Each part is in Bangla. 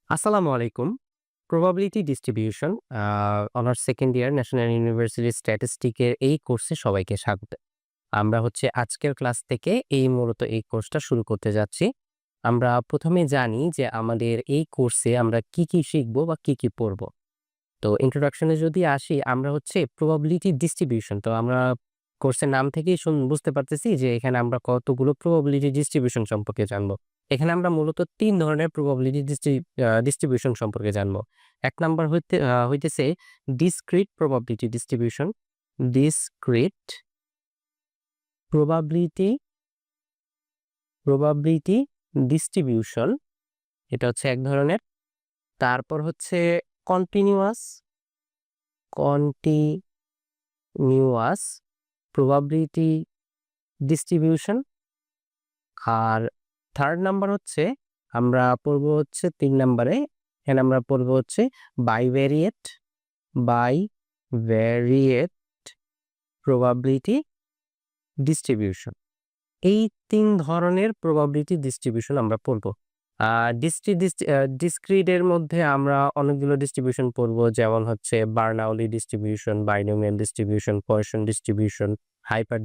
আসসালামু আলাইকুম। Probability distribution honours second year national university statistic এর এই কোর্সে সবাইকে স্বাগত। আমরা হচ্ছে আজকের ক্লাস থেকে মূলত এই কোর্সটা শুরু করতে যাচ্ছি। আমরা ১ম এ জানি যে আমাদের এই কোর্সে আমরা কি শিখব বা কি পড়ব। তো ইন্ট্রোডাকশন এ যদি আসি, আমরা হচ্ছে প্রবাবিলিটি ডিস্ট্রিবিউশন। তো আমরা কোর্সের নাম থেকেই বুঝতে পারতেছি যে এখানে আমরা কতগুলো প্রবাবিলিটি ডিস্ট্রিবিউশন সম্পর্কে জানবো। এখানে আমরা মূলত ৩ ধরনের প্রবাবিলিটি ডিস্ট্রিবিউশন সম্পর্কে জানবো। ১ নাম্বার হইতেছে discrete probability distribution, discrete probability probability distribution, এটা হচ্ছে এক ধরনের। তারপর হচ্ছে কন্টিনিউয়াস কন্টিনিউয়াস প্রবাবিলিটি ডিস্ট্রিবিউশন। আর থার্ড নাম্বার হচ্ছে আমরা পড়বো হচ্ছে ৩ নাম্বারে, এখানে আমরা পড়বো হচ্ছে বাইভেরিয়েট বাইভেরিয়েট প্রবাবিলিটি ডিস্ট্রিবিউশন। এই ৩ ধরনের প্রবাবিলিটি ডিস্ট্রিবিউশন আমরা পড়বো। ডিসক্রিট এর মধ্যে আমরা অনেকগুলো ডিস্ট্রিবিউশন পড়বো, যেমন হচ্ছে Bernoulli distribution, binomial distribution, Poisson distribution, hyper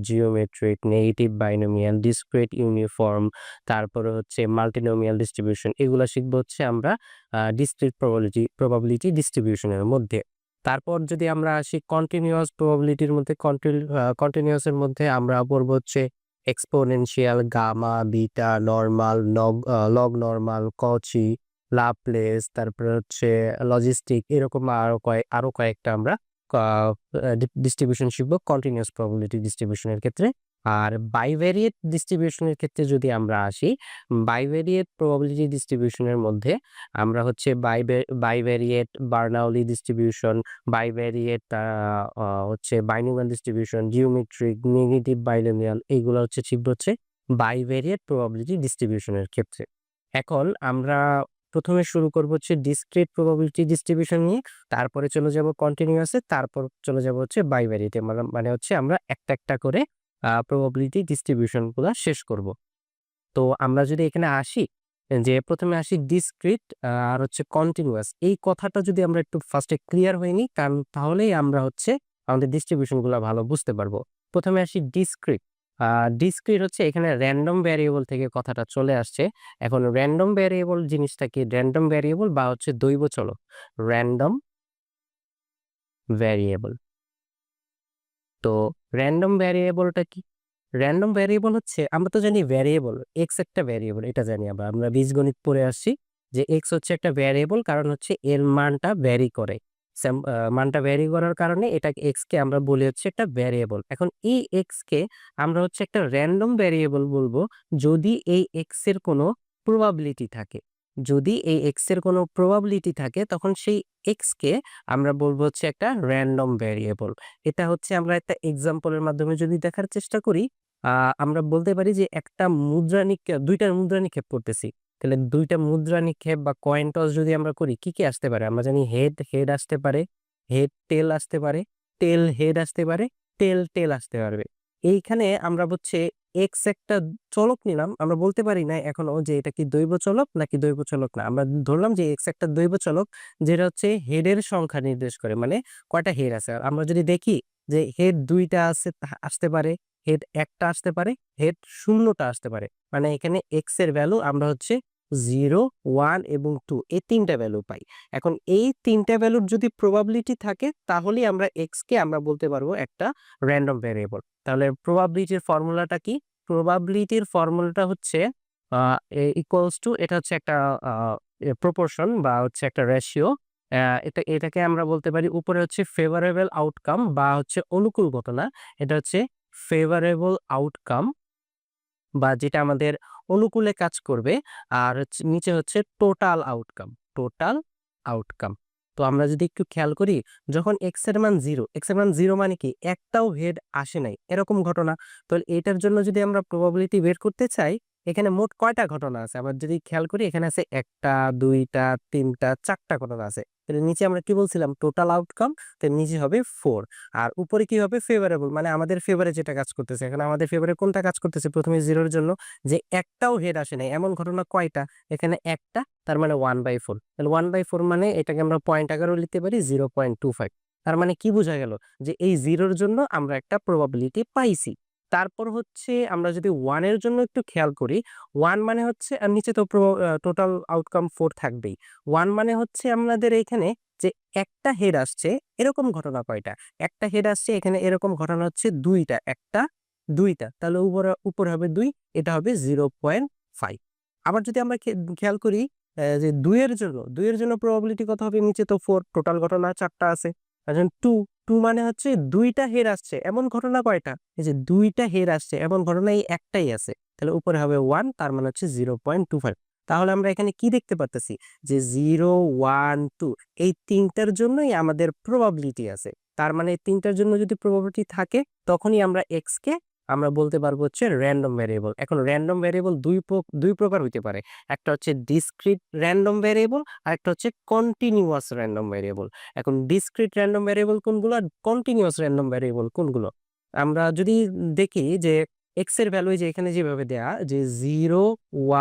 geometric, negative binomial, discrete uniform, তারপরে হচ্ছে মাল্টিনোমিয়াল ডিস্ট্রিবিউশন। এগুলা শিখবো হচ্ছে আমরা ডিসক্রিট প্রবাবিলিটি ডিস্ট্রিবিউশনের মধ্যে। তারপর যদি আমরা আসি কন্টিনিউয়াস প্রবাবিলিটির মধ্যে, কন্টিনিউয়াস এর মধ্যে আমরা পড়বো হচ্ছে exponential, gamma, beta, normal, log normal, Cauchy, Laplace, তারপরে হচ্ছে লজিস্টিক, এরকম আরো কয়েকটা আমরা ডিস্ট্রিবিউশন শিখবো কন্টিনিউয়াস প্রবাবিলিটি ডিস্ট্রিবিউশনের ক্ষেত্রে। আর বাইভেরিয়েট ডিস্ট্রিবিউশনের ক্ষেত্রে যদি আমরা আসি, বাইভেরিয়েট প্রবাবিলিটি ডিস্ট্রিবিউশনের মধ্যে আমরা হচ্ছে বাইভেরিয়েট বার্নাউলি ডিস্ট্রিবিউশন, বাইভেরিয়েট হচ্ছে binomial distribution, geometric, negative binomial, এইগুলো হচ্ছে শিখবো হচ্ছে বাইভেরিয়েট প্রবাবিলিটি ডিস্ট্রিবিউশনের ক্ষেত্রে। এখন আমরা ১ম এ শুরু করব হচ্ছে ডিসক্রিট প্রবাবিলিটি ডিস্ট্রিবিউশন নিয়ে, তারপরে চলে যাব কন্টিনিউয়াস এ, তারপর চলে যাব হচ্ছে বাইভেরিয়েট এ। মানে হচ্ছে আমরা একটা করে প্রবাবিলিটি ডিস্ট্রিবিউশন গুলা শেষ করব। তো আমরা যদি এখানে আসি, যে ১ম এ আসি ডিসক্রিট আর হচ্ছে কন্টিনিউয়াস। এই কথাটা যদি আমরা একটু ফার্স্ট এ ক্লিয়ার হয়ে নিই, কারণ তাহলেই আমরা হচ্ছে আমাদের ডিস্ট্রিবিউশন গুলা ভালো বুঝতে পারবো। ১ম এ আসি ডিসক্রিট। ডিসক্রিট হচ্ছে এখানে র‍্যান্ডম ভ্যারিয়েবল থেকে কথাটা চলে আসছে। এখন র‍্যান্ডম ভ্যারিয়েবল জিনিসটা কি? র‍্যান্ডম ভ্যারিয়েবল বা হচ্ছে দৈব চলক। Random variable. তো র‍্যান্ডম ভ্যারিয়েবলটা কি? র‍্যান্ডম ভ্যারিয়েবল হচ্ছে, আমরা তো জানি ভ্যারিয়েবল, এক্স একটা ভ্যারিয়েবল, এটা জানি আমরা। আমরা বীজগণিত পড়ে আসছি যে এক্স হচ্ছে একটা ভ্যারিয়েবল, কারণ হচ্ছে এর মানটা ভ্যারি করে। মানটা ভ্যারি করার কারণে এটাকে এক্স কে আমরা বলি হচ্ছে একটা ভ্যারিয়েবল। এখন এই এক্স কে আমরা হচ্ছে একটা র‍্যান্ডম ভ্যারিয়েবল বলবো যদি এই এক্স এর কোনো প্রবাবিলিটি থাকে। যদি এই এক্স এর কোনো প্রবাবিলিটি থাকে, তখন সেই এক্স কে আমরা বলবো হচ্ছে একটা র‍্যান্ডম ভ্যারিয়েবল। এটা হচ্ছে আমরা একটা এক্সাম্পল এর মাধ্যমে যদি দেখার চেষ্টা করি, আ আমরা বলতে পারি যে একটা মুদ্রা ২ টা মুদ্রা নিক্ষেপ করতেছি। তাহলে ২ টা মুদ্রা নিক্ষেপ বা কয়েন টস যদি আমরা করি, কি আসতে পারে? আমরা জানি হেড আসতে পারে, হেড টেল আসতে পারে, টেল হেড আসতে পারে, টেল টেল আসতে পারবে। এইখানে আমরা হচ্ছে এক্স একটা চলক নিলাম। আমরা বলতে পারি না এখনো যে এটা কি দৈব চলক নাকি দৈব চলক না। আমরা ধরলাম যে এক্স একটা দৈব চলক, যেটা হচ্ছে হেডের সংখ্যা নির্দেশ করে। মানে কয়টা হেড আছে। আর আমরা যদি দেখি যে হেড ২ টা আসতে পারে, হেড ১ টা আসতে পারে, হেড ০ টা আসতে পারে। মানে এখানে এক্স এর ভ্যালু আমরা হচ্ছে ০, ১ এবং ২, এই ৩ টা ভ্যালু পাই। এখন এই ৩ টা ভ্যালুর যদি প্রবাবিলিটি থাকে, তাহলেই আমরা এক্স কে আমরা বলতে পারবো একটা র‍্যান্ডম ভ্যারিয়েবল। তাহলে প্রবাবিলিটির ফর্মুলাটা কি? প্রবাবিলিটির ফর্মুলাটা হচ্ছে ইকুয়ালস টু, এটা হচ্ছে একটা আ প্রপোর্শন বা হচ্ছে একটা রেশিও। এটাকে আমরা বলতে পারি, উপরে হচ্ছে ফেভারেবল আউটকাম বা হচ্ছে অনুকূল ঘটনা। এটা হচ্ছে ফেভারেবল আউটকাম বা যেটা আমাদের অনুকূলে কাজ করবে। আর হচ্ছে নিচে হচ্ছে টোটাল আউটকাম, টোটাল আউটকাম। তো আমরা যদি একটু খেয়াল করি, যখন এক্স এর মান 0, এক্স এর মান 0 মানে কি? একটাও হেড আসে নাই, এরকম ঘটনা। তো এটার জন্য যদি আমরা প্রবাবিলিটি বের করতে চাই, এখানে মোট কয়টা ঘটনা আছে? আবার যদি খেয়াল করি এখানে আছে ১ টা, ২ টা, ৩ টা, ৪ টা ঘটনা আছে। তাহলে নিচে আমরা কি বলছিলাম? টোটাল আউটকাম, তাহলে নিচে হবে 4 আর উপরে কি হবে? ফেভারেবল মানে আমাদের ফেভারে যেটা কাজ করতেছে। এখন আমাদের ফেভারে কোনটা কাজ করতেছে? ১ম এ 0 এর জন্য যে একটাও হেড আসে নাই। এমন ঘটনা কয়টা? এখানে ১ টা, তার মানে 1/4 তাহলে 1/4 মানে এটাকে আমরা পয়েন্ট আকারেও লিখতে পারি 0.25 তার মানে কি বোঝা গেল? যে এই 0 এর জন্য আমরা একটা প্রবাবিলিটি পাইছি। তারপর হচ্ছে আমরা যদি 1 এর জন্য একটু খেয়াল করি, 1 মানে হচ্ছে আর নিচে তো টোটাল আউটকাম 4 থাকবেই। 1 মানে হচ্ছে আমাদের এইখানে যে একটা হেড আসছে এরকম ঘটনা কয়টা? একটা হেড আসছে এখানে এরকম ঘটনা হচ্ছে ২ টা। ১ টা, ২ টা। তাহলে উপরে হবে ২, এটা হবে 0.5 আবার যদি আমরা খেয়াল করি যে ২ এর জন্য, ২ এর জন্য প্রবাবিলিটি কত হবে? নিচে তো 4 টোটাল ঘটনা ৪ টা আছে। এখন 2 মানে হচ্ছে ২ টা হেড আসছে। এমন ঘটনা কয়টা? এই যে ২ টা হেড আসছে এমন ঘটনা এই একটাই আছে। তাহলে উপরে হবে 1 তার মানে হচ্ছে 0.25 তাহলে আমরা এখানে কি দেখতে পারতেছি? যে 0, 1, 2 এই ৩ টার জন্যই আমাদের প্রবাবিলিটি আছে। তার মানে ৩ টার জন্য যদি প্রবাবিলিটি থাকে তখনই আমরা x কে আমরা বলতে পারবো হচ্ছে র‍্যান্ডম ভ্যারিয়েবল। এখন র‍্যান্ডম ভ্যারিয়েবল ২ প্রকার হইতে পারে। একটা হচ্ছে ডিসক্রিট র‍্যান্ডম ভ্যারিয়েবল, আরেকটা হচ্ছে কন্টিনিউয়াস র‍্যান্ডম ভ্যারিয়েবল। এখন ডিসক্রিট র‍্যান্ডম ভ্যারিয়েবল কোনগুলো আর কন্টিনিউয়াস র‍্যান্ডম ভ্যারিয়েবল কোনগুলো? আমরা যদি দেখি যে x এর ভ্যালু যে এখানে যেভাবে দেয়া যে 0,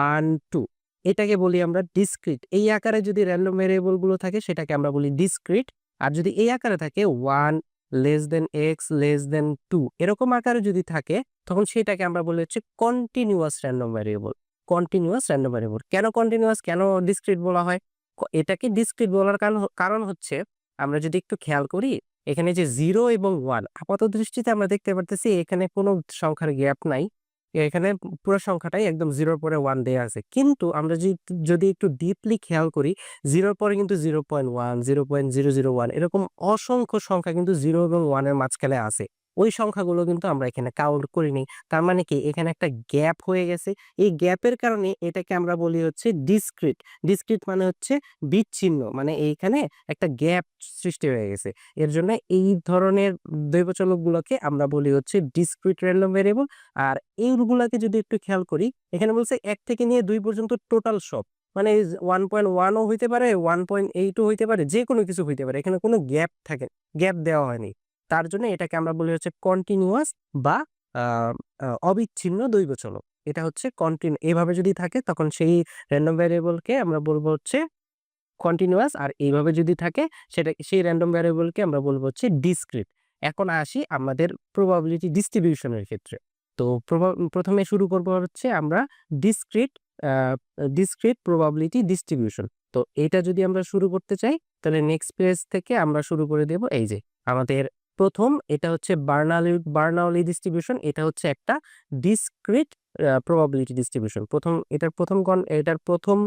1, 2 এটাকে বলি আমরা ডিসক্রিট। এই আকারে যদি র‍্যান্ডম ভ্যারিয়েবল গুলো থাকে সেটাকে আমরা বলি ডিসক্রিট। আর যদি এই আকারে থাকে 1 less than x less than 2 এরকম আকারে যদি থাকে তখন সেটাকে আমরা বলি হচ্ছে continuous random variable. Continuous random variable. কেন কন্টিনিউয়াস কেন ডিসক্রিট বলা হয়? এটাকে ডিসক্রিট বলার কারণ হচ্ছে আমরা যদি একটু খেয়াল করি এখানে যে 0 এবং 1 আপাত দৃষ্টিতে আমরা দেখতে পারতেছি এখানে কোনো সংখ্যার গ্যাপ নাই। এখানে পুরো সংখ্যাটাই একদম 0 এর পরে 1 দেয়া আছে। কিন্তু আমরা যদি একটু ডিপলি খেয়াল করি 0 এর পরে কিন্তু 0.1, 0.001 এরকম অসংখ্য সংখ্যা কিন্তু 0 এবং 1 এর মাঝখানে আছে। ওই সংখ্যাগুলো কিন্তু আমরা এখানে কাউন্ট করিনি। তার মানে কি এখানে একটা গ্যাপ হয়ে গেছে। এই গ্যাপের কারণে এটাকে আমরা বলি হচ্ছে ডিসক্রিট। ডিসক্রিট মানে হচ্ছে বিচ্ছিন্ন। মানে এইখানে একটা গ্যাপ সৃষ্টি হয়ে গেছে। এর জন্য এই ধরনের দৈবচলকগুলোকে আমরা বলি হচ্ছে ডিসক্রিট র‍্যান্ডম ভ্যারিয়েবল। আর এইগুলাকে যদি একটু খেয়াল করি, এখানে বলছে ১ থেকে নিয়ে ২ পর্যন্ত টোটাল সব। মানে 1.1 ও হইতে পারে, 1.8 ও হইতে পারে, যেকোনো কিছু হইতে পারে। এখানে কোনো গ্যাপ দেওয়া হয়নি। তার জন্য এটাকে আমরা বলি হচ্ছে কন্টিনিউয়াস বা আ আ অবিচ্ছিন্ন দৈবচলক। এটা হচ্ছে এভাবে যদি থাকে তখন সেই র‍্যান্ডম ভ্যারিয়েবলকে আমরা বলব হচ্ছে কন্টিনিউয়াস আর এইভাবে যদি থাকে সেই র‍্যান্ডম ভ্যারিয়েবলকে আমরা বলব হচ্ছে ডিসক্রিট। এখন আসি আমাদের প্রবাবিলিটি ডিস্ট্রিবিউশন এর ক্ষেত্রে। তো ১ম এ শুরু করব হচ্ছে আমরা ডিসক্রিট আ ডিসক্রিট প্রবাবিলিটি ডিস্ট্রিবিউশন। তো এটা যদি আমরা শুরু করতে চাই তাহলে নেক্সট পেজ থেকে আমরা শুরু করে দেব এই যে আমাদের ১ম এটা হচ্ছে বার্নাউলি ডিস্ট্রিবিউশন এটা হচ্ছে একটা ডিসক্রিট প্রবাবিলিটি ডিস্ট্রিবিউশন। এটার ১ম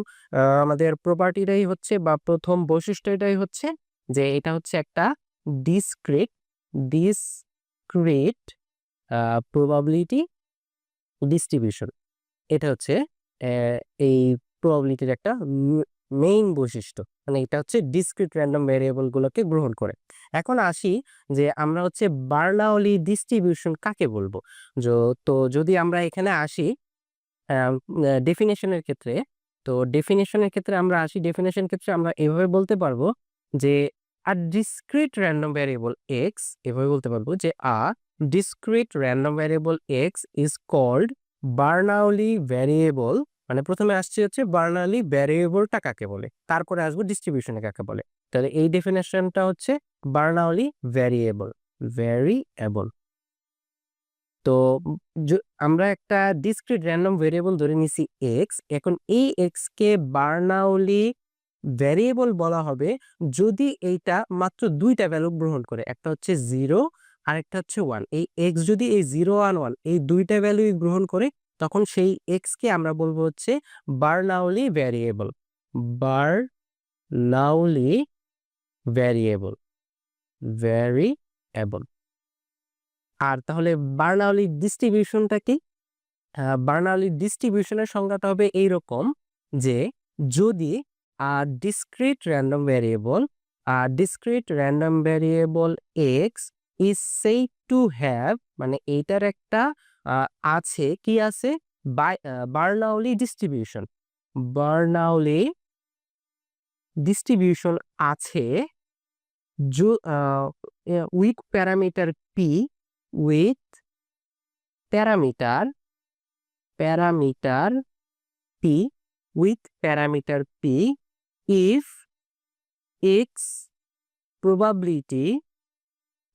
আমাদের প্রপার্টিটাই হচ্ছে বা ১ম বৈশিষ্ট্য এটাই হচ্ছে যে এটা হচ্ছে একটা ডিসক্রিট ডিসক্রিট প্রবাবিলিটি ডিস্ট্রিবিউশন। এটা হচ্ছে এই প্রবাবিলিটির একটা মেইন বৈশিষ্ট্য। মানে এটা হচ্ছে ডিসক্রিট র‍্যান্ডম ভ্যারিয়েবল গুলোকে গ্রহণ করে। এখন আসি যে আমরা হচ্ছে বার্নাউলি ডিস্ট্রিবিউশন কাকে বলবো? তো যদি আমরা এখানে আসি আম ডেফিনিশন এর ক্ষেত্রে, তো ডেফিনিশন এর ক্ষেত্রে আমরা আসি। ডেফিনিশন ক্ষেত্রে আমরা এভাবে বলতে পারবো যে, "আ ডিসক্রিট র‍্যান্ডম ভ্যারিয়েবল x" এভাবে বলতে পারবো যে, "আ ডিসক্রিট র‍্যান্ডম ভ্যারিয়েবল x ইস কল্ড বার্নাউলি ভ্যারিয়েবল" মানে ১ম এ আসছে হচ্ছে বার্নাউলি ভ্যারিয়েবলটা কাকে বলে? তারপরে আসবো ডিস্ট্রিবিউশন এ কাকে বলে। তাহলে এই ডেফিনিশনটা হচ্ছে বার্নাউলি ভ্যারিয়েবল। তো উম য আমরা একটা ডিসক্রিট র‍্যান্ডম ভেরিয়েবল ধরে নিছি x। এখন এই x কে বার্নাউলি ভ্যারিয়েবল বলা হবে যদি এইটা মাত্র ২ টা ভ্যালু গ্রহণ করে। একটা হচ্ছে 0 আরেকটা হচ্ছে 1। এই x যদি এই 0 আর 1 এই ২ টা ভ্যালুই গ্রহণ করে তখন সেই x কে আমরা বলব হচ্ছে Bernoulli variable. Bernoulli variable variable. আর তাহলে বার্নাউলি ডিস্ট্রিবিউশনটা কি? বার্নাউলি ডিস্ট্রিবিউশনের সংজ্ঞাটা হবে এইরকম যে যদি discrete random variable x is said to have মানে এইটার একটা আ আছে কি আছে? বার্নাউলি ডিস্ট্রিবিউশন। বার্নাউলি ডিস্ট্রিবিউশন আছে with parameter P, with parameter parameter P, with parameter P if x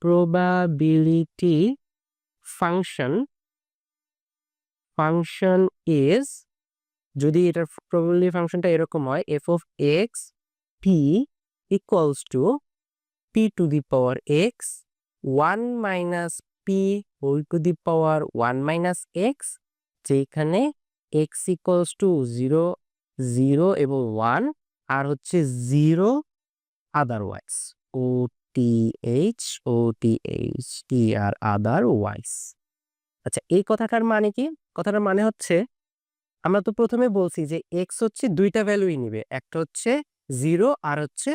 probability function is, যদি এটার probability ফাংশনটা এরকম হয় f of x p equals to p to the power x 1 minus p whole to the power 1 minus x, যেখানে x equals to 0 0 এবং 1 আর হচ্ছে 0 আদারওয়াইজ, OTH আদারওয়াইজ। আচ্ছা, এই কথাটার মানে কি? কথাটার মানে হচ্ছে আমরা তো প্রথমে বলছি যে এক্স হচ্ছে দুইটা ভ্যালুই নিবে, একটা হচ্ছে 0 আর হচ্ছে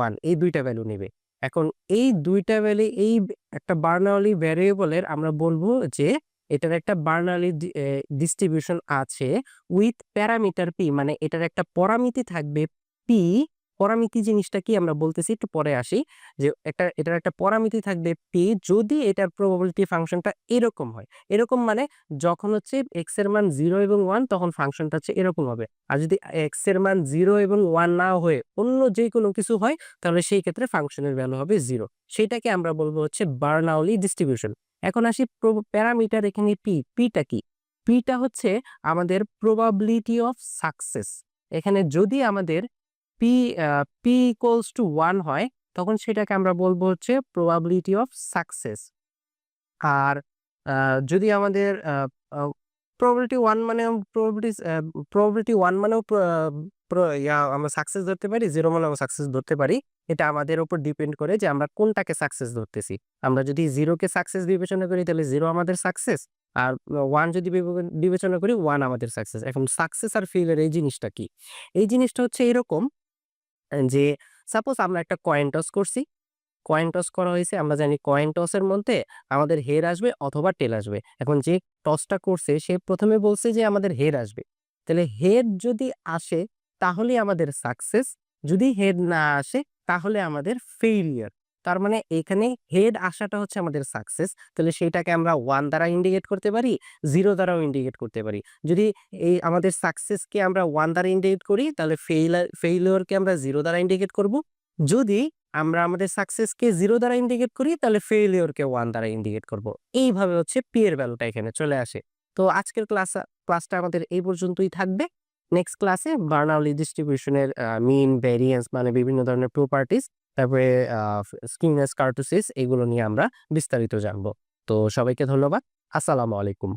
1, এই দুইটা ভ্যালু নিবে। এখন এই দুইটা ভ্যালু, এই একটা বার্নাউলি ভ্যারিয়েবলের আমরা বলবো যে এটার একটা বার্নাউলি ডিস্ট্রিবিউশন আছে উইথ প্যারামিটার পি, মানে এটার একটা পরামিতি থাকবে পি। পরামিতি জিনিসটা কি আমরা বলতেছি, একটু পরে আসি। যে এটার একটা পরামিতি থাকবে পি যদি এটার প্রবাবিলিটি ফাংশনটা এরকম হয়। এরকম মানে যখন হচ্ছে এক্স এর মান 0 এবং 1 তখন ফাংশনটা হচ্ছে এরকম হবে। আর যদি এক্স এর মান 0 এবং 1 না হয়ে অন্য যে কোনো কিছু হয় তাহলে সেই ক্ষেত্রে ফাংশনের ভ্যালু হবে 0। সেটাকে আমরা বলবো হচ্ছে বার্নাউলি ডিস্ট্রিবিউশন। এখন আসি প্যারামিটার, এখানে পিটা কি? পিটা হচ্ছে আমাদের প্রবাবিলিটি অফ সাকসেস। এখানে যদি আমাদের পি ইকুয়ালস টু 1 হয় তখন সেটাকে আমরা বলবো হচ্ছে প্রবাবিলিটি অফ সাকসেস। আর যদি আমাদের প্রবাবিলিটি 1 মানে প্রবাবিলিটি 1 মানেও আমরা সাকসেস ধরতে পারি, 0 মানেও সাকসেস ধরতে পারি। এটা আমাদের উপর ডিপেন্ড করে যে আমরা কোনটাকে সাকসেস ধরতেছি। আমরা যদি 0 কে সাকসেস বিবেচনা করি তাহলে 0 আমাদের সাকসেস, আর 1 যদি বিবেচনা করি 1 আমাদের সাকসেস। এখন সাকসেস আর ফেইলিউর এই জিনিসটা কি? এই জিনিসটা হচ্ছে এরকম যে সাপোজ আমরা একটা কয়েন টস করছি, কয়েন টস করা হয়েছে, আমরা জানি কয়েন টসের মধ্যে আমাদের হেড আসবে অথবা টেল আসবে। এখন যে টসটা করছে সে প্রথমে বলছে যে আমাদের হেড আসবে, তাহলে হেড যদি আসে তাহলে আমাদের সাকসেস, যদি হেড না আসে তাহলে আমাদের ফেইলিয়ার। তার মানে এখানে হেড আসাটা হচ্ছে আমাদের সাকসেস, তাহলে সেইটাকে আমরা 1 দ্বারা ইন্ডিকেট করতে পারি, 0 দ্বারাও ইন্ডিকেট করতে পারি। যদি এই আমাদের সাকসেসকে আমরা 1 দ্বারা ইন্ডিকেট করি তাহলে ফেইলিউরকে আমরা 0 দ্বারা ইন্ডিকেট করব। যদি আমরা আমাদের সাকসেসকে 0 দ্বারা ইন্ডিকেট করি তাহলে ফেইলিউরকে 1 দ্বারা ইন্ডিকেট করব। এইভাবে হচ্ছে পি এর ভ্যালুটা এখানে চলে আসে। তো আজকের ক্লাসটা আমাদের এই পর্যন্তই থাকবে। নেক্সট ক্লাসে বার্নাউলি ডিস্ট্রিবিউশনের মিন, ভেরিয়েন্স মানে বিভিন্ন ধরনের প্রপার্টিজ, তারপরে স্কিউনেস, কার্টোসিস এগুলো নিয়ে আমরা বিস্তারিত জানবো। তো সবাইকে ধন্যবাদ। আসসালামু আলাইকুম।